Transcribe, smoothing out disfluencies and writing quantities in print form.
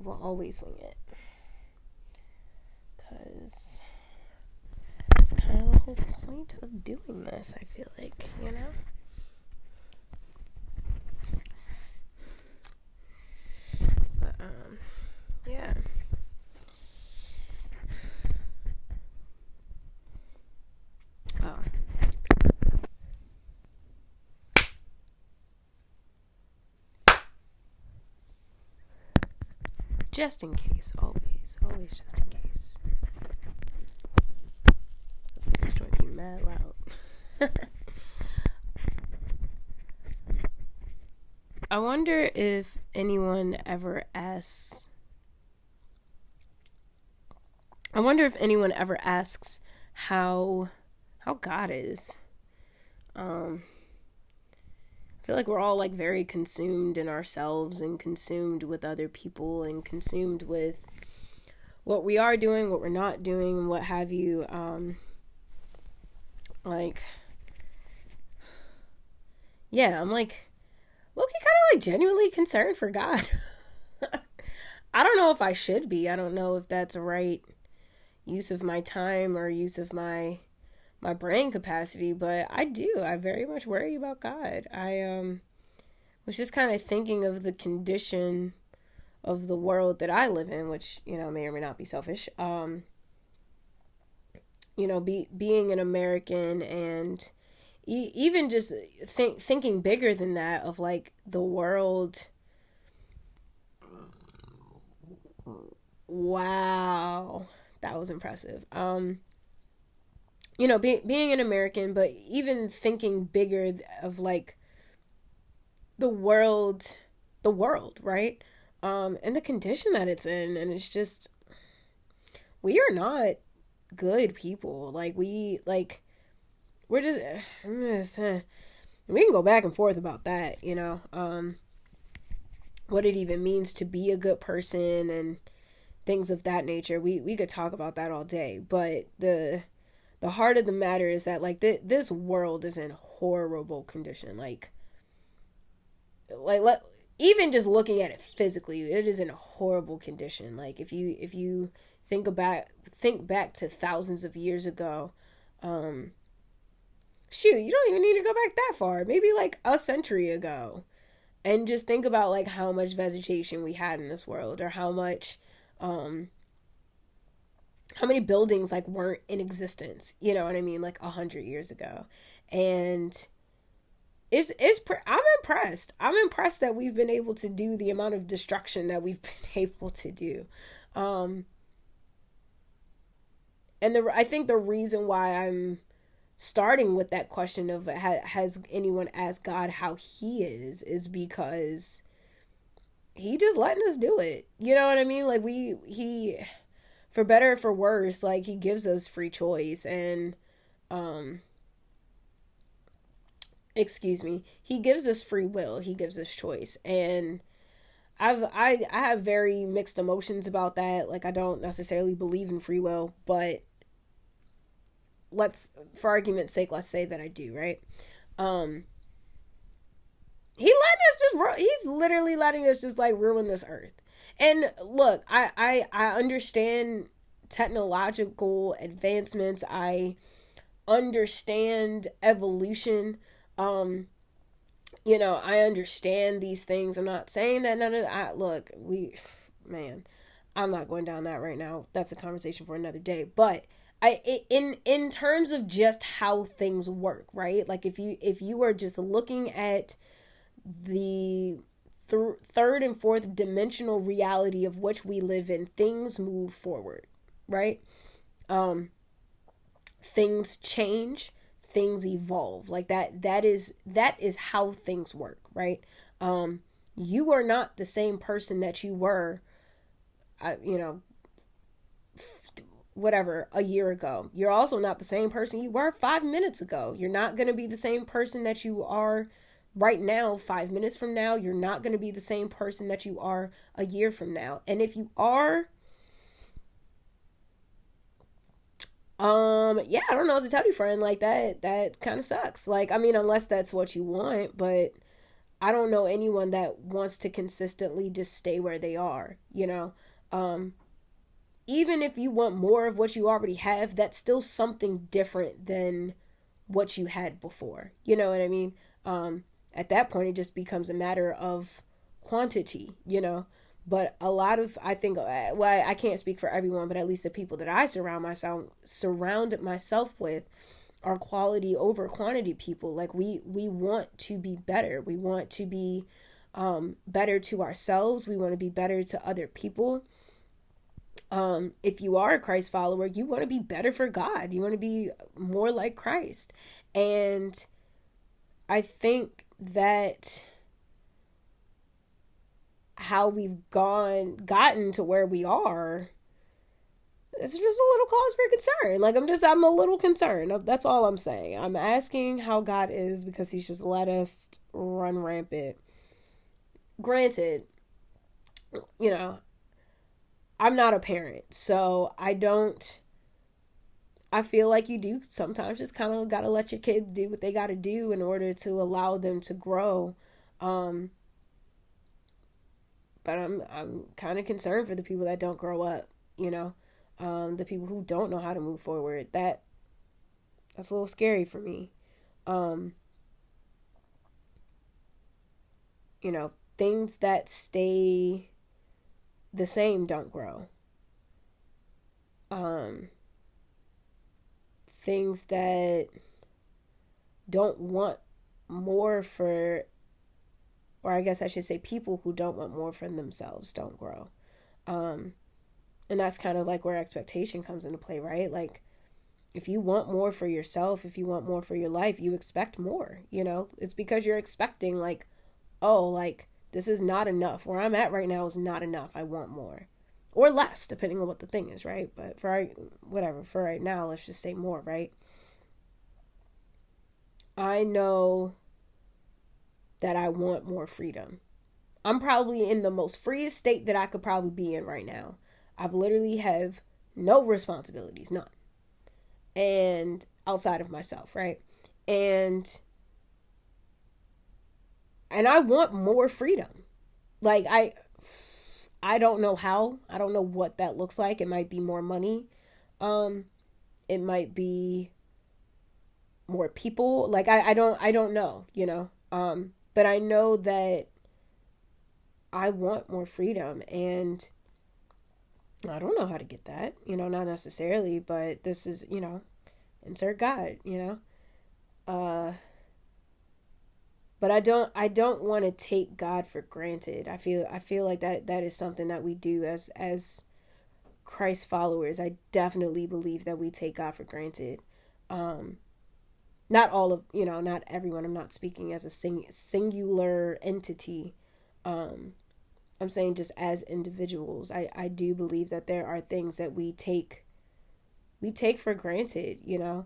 we'll always wing it. Because that's kind of the whole point of doing this, I feel like, you know? But, yeah. Oh. Just in case, always just in case. This joint be mad loud. I wonder if anyone ever asks. How God is. I feel like we're all like very consumed in ourselves and consumed with other people and consumed with what we are doing, what we're not doing, what have you. Yeah, I'm like low-key kind of like genuinely concerned for God. I don't know if I should be. I don't know if that's a right use of my time or use of my brain capacity, but I very much worry about God. I was just kind of thinking of the condition of the world that I live in, which, you know, may or may not be selfish. Being an American and even just thinking bigger than that of like the world. Wow, that was impressive. Being an American, but even thinking bigger of like the world, right? And the condition that it's in, and it's just we are not good people. We're just we can go back and forth about that, what it even means to be a good person and things of that nature. We could talk about that all day, but the heart of the matter is that like this world is in horrible condition. Even just looking at it physically, it is in a horrible condition. Like if you think back to thousands of years ago, shoot, you don't even need to go back that far. Maybe like a century ago, and just think about like how much vegetation we had in this world, or how many buildings like weren't in existence. You know what I mean? Like 100 years ago, and I'm impressed. I'm impressed that we've been able to do the amount of destruction that we've been able to do. I think the reason why I'm starting with that question of has anyone asked God how he is because he just letting us do it. You know what I mean? Like he for better or for worse, like he gives us free choice, and he gives us free will, he gives us choice, and I have very mixed emotions about that. Like I don't necessarily believe in free will, but for argument's sake, let's say that I do, right? He's literally letting us just like ruin this earth. And look, I understand technological advancements. I understand evolution. I understand these things. I'm not saying that I'm not going down that right now. That's a conversation for another day. But in terms of just how things work, right? Like if you are just looking at the third and fourth dimensional reality of which we live in, things move forward, right? Things change, things evolve. Like that is how things work, right? You are not the same person that you were a year ago. You're also not the same person you were 5 minutes ago. You're not going to be the same person that you are right now 5 minutes from now. You're not going to be the same person that you are a year from now. And if you are, I don't know what to tell you, friend. Like that kind of sucks. Like, I mean, unless that's what you want, but I don't know anyone that wants to consistently just stay where they are, you know. Um, Even if you want more of what you already have, that's still something different than what you had before. You know what I mean? At that point, it just becomes a matter of quantity, you know. But a lot of, I think, well, I can't speak for everyone, but at least the people that I surround myself with are quality over quantity people. Like we want to be better. We want to be better to ourselves. We want to be better to other people. If you are a Christ follower, you want to be better for God. You want to be more like Christ. And I think that how we've gotten to where we are, it's just a little cause for concern. Like I'm a little concerned. That's all I'm saying. I'm asking how God is because he's just let us run rampant. Granted, you know, I'm not a parent, so I feel like you do sometimes just kind of got to let your kids do what they got to do in order to allow them to grow. Um, but I'm kind of concerned for the people that don't grow up, you know. The people who don't know how to move forward. That's a little scary for me. Um, you know, things that stay the same don't grow. Um, Things that don't want more for, or I guess I should say, people who don't want more for themselves don't grow. Um, and that's kind of like where expectation comes into play, right? Like, if you want more for yourself, if you want more for your life, you expect more, you know? It's because you're expecting, like, oh, like, this is not enough. Where I'm at right now is not enough. I want more. Or less, depending on what the thing is, right? But whatever, for right now, let's just say more, right? I know that I want more freedom. I'm probably in the most freest state that I could probably be in right now. I've literally have no responsibilities, none. And outside of myself, right? And I want more freedom. Like I don't know how. I don't know what that looks like. It might be more money. Um it might be more people. Like I don't know, you know. But I know that I want more freedom, and I don't know how to get that, you know, not necessarily, but this is, you know, insert God, you know. Uh but I don't want to take God for granted. I feel like that is something that we do as Christ followers. I definitely believe that we take God for granted. Um Not all of, you know, not everyone. I'm not speaking as a singular entity. Um I'm saying just as individuals. I do believe that there are things that we take for granted, you know.